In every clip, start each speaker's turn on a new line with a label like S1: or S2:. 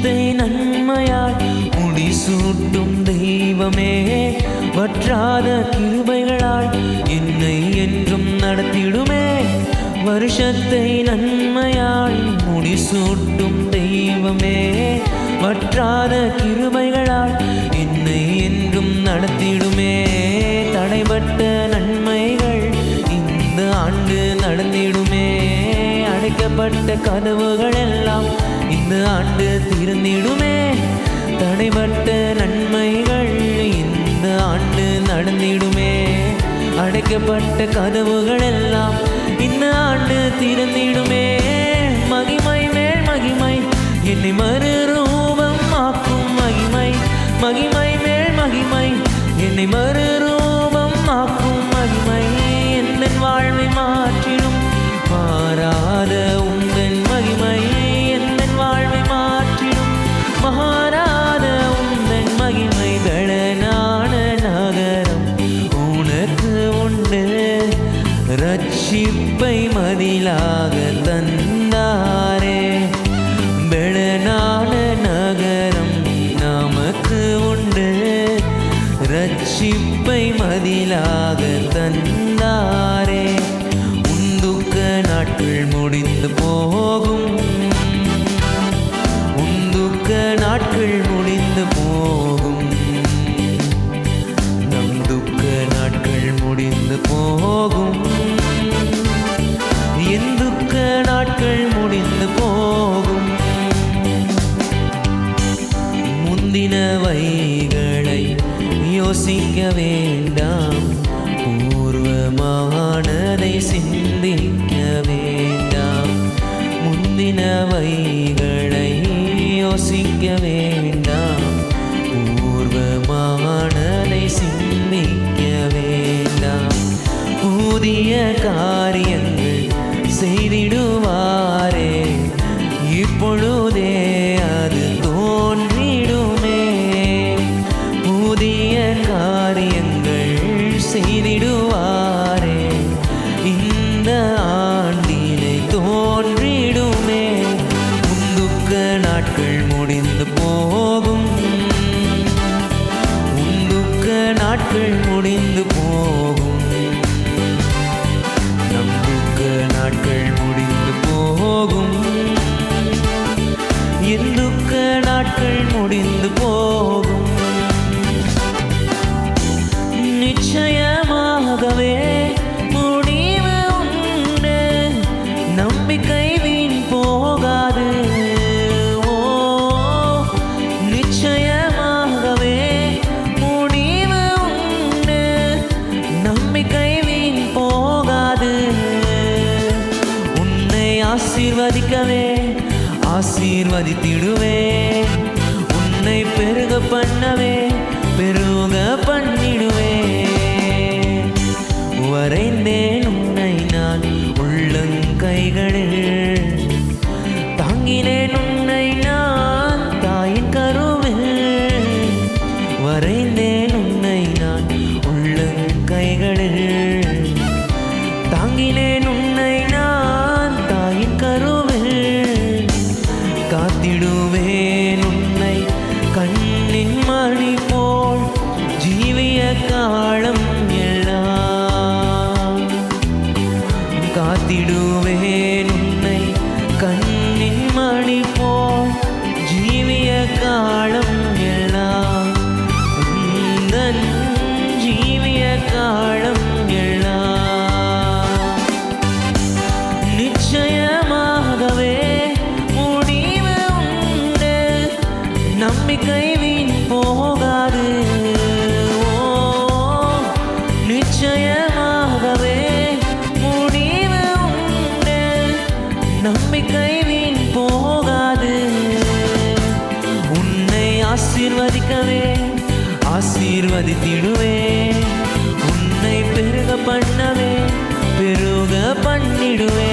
S1: வருஷத்தை நன்மையால் முடிசூட்டும் தெய்வமே, வற்றாத கிருபைகளால் என்னை என்றும் நடத்திடுமே. வருஷத்தை நன்மையால் முடிசூட்டும் தெய்வமே, வற்றாத கிருபைகளால் என்னை என்றும் நடத்திடுமே. தடைபட்ட நன்மைகள் இந்த ஆண்டு நடந்திடுமே. அடைக்கப்பட்ட கதவுகள் எல்லாம் இந்த ஆண்டு திறந்திடுமே. தடைபட்ட நன்மைகள் இந்த ஆண்டு நடந்திடுமே. அடைக்கப்பட்ட கதவுகள் எல்லாம் இந்த ஆண்டு திறந்திடுமே. மகிமை மேல் மகிமை என்னை மறுரூபம் ஆக்கும் மகிமை, மகிமை மேல் மகிமை என்னை மறுரூபம் ஆக்கும் மகிமை, என் வாழ்வை மாற்றிடும் மாறாத உந்தன் மகிமை, என் வாழ்வை மாற்றிடும் மாறாத உந்தன் மகிமை. பெலனான நகரம் உனக்கு உண்டு, ரட்சிப்பை மதிலாக தந்தாரே. பெலனான நகரம் நமக்கு உண்டு, ரட்சிப்பை மதிலாக தந்தாரே. உந்துக்க நாட்கள் முடிந்து போகும், உந்துக்க நாட்கள் முடிந்து போகும், நம் துக்க நாட்கள் முடிந்து போகும், என் துக்க நாட்கள் முடிந்து போகும். முந்தினவைகளை யோசிக்க வேண்டாம், பூர்வமானதை சிந்திக்க வேண்டாம். முந்தினவைகளை யோசிக்க வேண்டாம், பூர்வமானதை சிந்திக்க வேண்டாம். புதிய காரியங்கள் செய்திடுவாரே, இப்பொழுதே அது தோன்றிடுமே. புதிய காரியங்கள் செய்திடுவாரே, இந்த ஆண்டிலே தோன்றிடுமே. உந்துக்க நாட்கள் முடிந்து போகும், உந்துக்க நாட்கள் முடிந்து போகும், நம் துக்க நாட்கள் முடிந்து போகும், என் துக்க நாட்கள் முடிந்து போகும். நிச்சயமாகவே முடிவு உண்டு, நம்பிக்கை வீண் போகாது. ஓ, நிச்சயமாகவே முடிவு உண்டு, நம்பிக்கை வீண் போகாது. உன்னை ஆசீர்வதிக்கவே ஆசீர்வதித்திடுவே, உன்னை பெருக பண்ணவே பெருக பண்ணிடுவே. வரைந்தேன் உன்னை நான் உள்ளங்கைகளில், தாங்கினேன் உன்னை நான் தாயின் கருவில். வரைந்தேன் உன்னை நான் உள்ளங்கைகளில், தாங்கினேன் உன்னை நான் தாயின் கருவில். காத்திடுவேன் உன்னை கண்ணின் மணி போல் ஜீவிய காலம் எல்லாம். காத்திடுவேன் உன்னை கண்ணின் மணி போல் ஜீவிய காலம் எல்லாம், உந்தன் ஜீவிய காலம் எல்லாம். நிச்சயமாகவே முடிவு உண்டு, நம்பிக்கை வீண் போகாது. ஓ, நிச்சயமாகவே முடிவு உண்டு, நம்பிக்கை வீண் போகாது. உன்னை ஆசீர்வதிக்கவே ஆசீர்வதித்திடுவே, உன்னை பெருக பண்ணவே பெருக பண்ணிடுவே.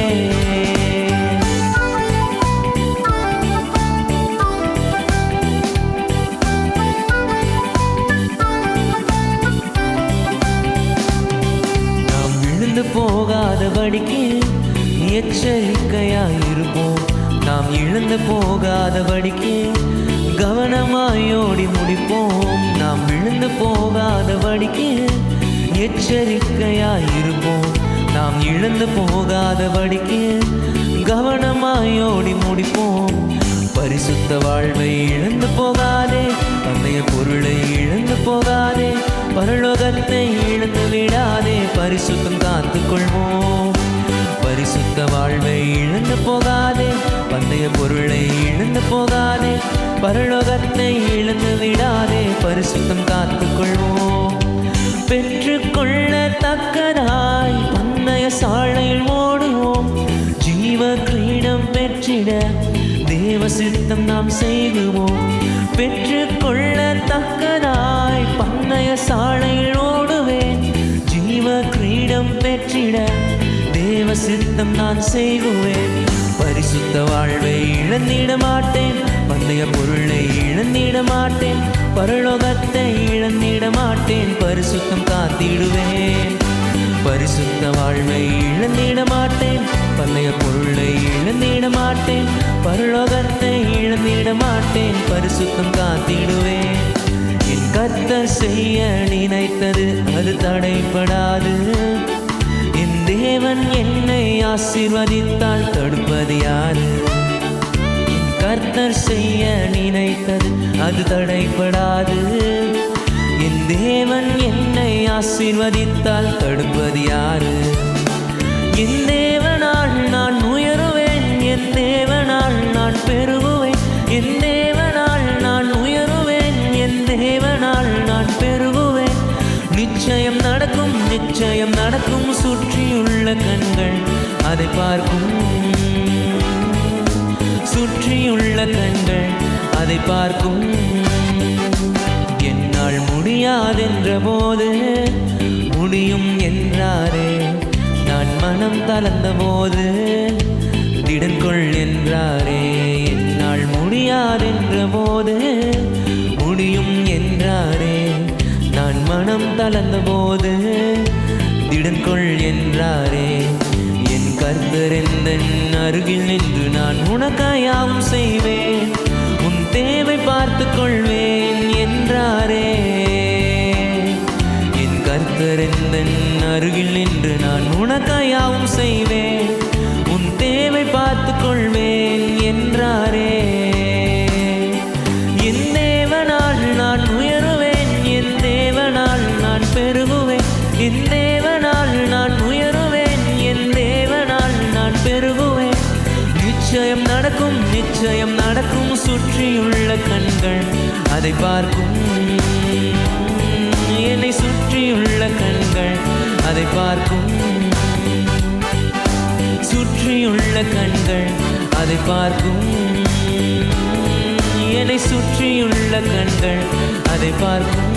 S1: போகாதபடிக்கு எச்சரிக்கையாயிருப்போம், நாம் இழந்து போகாதபடிக்கு கவனமாயோடி முடிப்போம். நாம் விழுந்து போகாதபடிக்கு எச்சரிக்கையாயிருப்போம். நாம் இழந்து போகாதபடிக்கு கவனமாயோடி முடிப்போம். பரிசுத்த வாழ்வை இழந்து போகாதே, தந்தைய பொருளை இழந்து போகாதே, பரலோகத்தை இழந்து விடாதே, பரிசுத்தம் காத்துக் கொள்வோம். பரிசுத்த வாழ்வை இழந்து போகாதே, பந்தய பொருளை இழந்து போகாதே, பரலோகத்தை இழந்து விடாதே, பரிசுத்தம் காத்துக் கொள்வோம். பெற்றுக்கொள்ளத்தக்கதாய் பந்தய சாலையில் ஓடுவோம். ஜீவ கிரீடம் பெற்றிட தேவ சித்தம் நாம் செய்வோம். பெற்றுக்கொள்ளத்தக்கதாய் பந்தய சாலையில் ஓடுவேன். ஜீவ கிரீடம் பெற்றிட தேவ சித்தம் நான் செய்வேன். பரிசுத்த வாழ்வை இழந்திட மாட்டேன், பந்தய பொருளை இழந்திட மாட்டேன், பரலோகத்தை இழந்திட மாட்டேன், பரிசுத்தம் காத்திடுவேன். பரிசுத்த வாழ்வை இழந்திட மாட்டேன், பந்தய பொருளை இழந்திட மாட்டேன், பரலோகத்தை இழந்திட மாட்டேன், பரிசுத்தம் காத்திடுவேன். என் கர்த்தர் செய்ய நினைத்தது அது தடைப்படாது. என் தேவன் என்னை ஆசீர்வதித்தால் தடுப்பது யாரு? என் கர்த்தர் செய்ய நினைத்தது அது தடைப்படாது. என் தேவன் என்னை ஆசீர்வதித்தால் தடுப்பது யாரு? என் தேவனால் நான் உயருவேன், என் தேவனால் நான் பெருகுவேன், என் தேவனால் நான் உயருவேன், என் தேவனால் நான் பெருகுவேன். நிச்சயம் நடக்கும், நிச்சயம் நடக்கும், சுற்றியுள்ள கண்கள் அதை பார்க்கும். சுற்றியுள்ள கண்கள் அதை பார்க்கும். என்னால் முடியாதென்ற போது முடியும் என்றாரே. நான் மனம் தளர்ந்த போது திடன் கொள் என்றாரே. என்னால் முடியாதென்ற போது முடியும் என்றாரே. நான் மனம் தளர்ந்த போது திடன் கொள் என்றாரே. என் கர்த்தர் எந்தன் அருகில் நின்று நான் உனக்காயாவும் செய்வேன், உன் தேவை பார்த்து கொள்வேன் என்றாரே. என் கர்த்தர் எந்தன் அருகில் நின்று நான் உனக்காயாவும் செய்வேன், உன் தேவை பார்த்து கொள்வேன் என்றாரே. என் தேவனால் நான் உயருவேன், என் தேவனால் நான் பெருகுவேன், என் தேவனால் நான் உயருவேன், என் தேவனால் நான் பெருகுவேன். நிச்சயம் நடக்கும், நிச்சயம் நடக்கும், சுற்றியுள்ள கண்கள் அதை பார்க்கும். என்னை சுற்றியுள்ள கண்கள் அதை பார்க்கும். சுற்றியுள்ள கண்கள் அதை பார்க்கும். என்னை சுற்றியுள்ள கண்கள் அதை பார்க்கும்.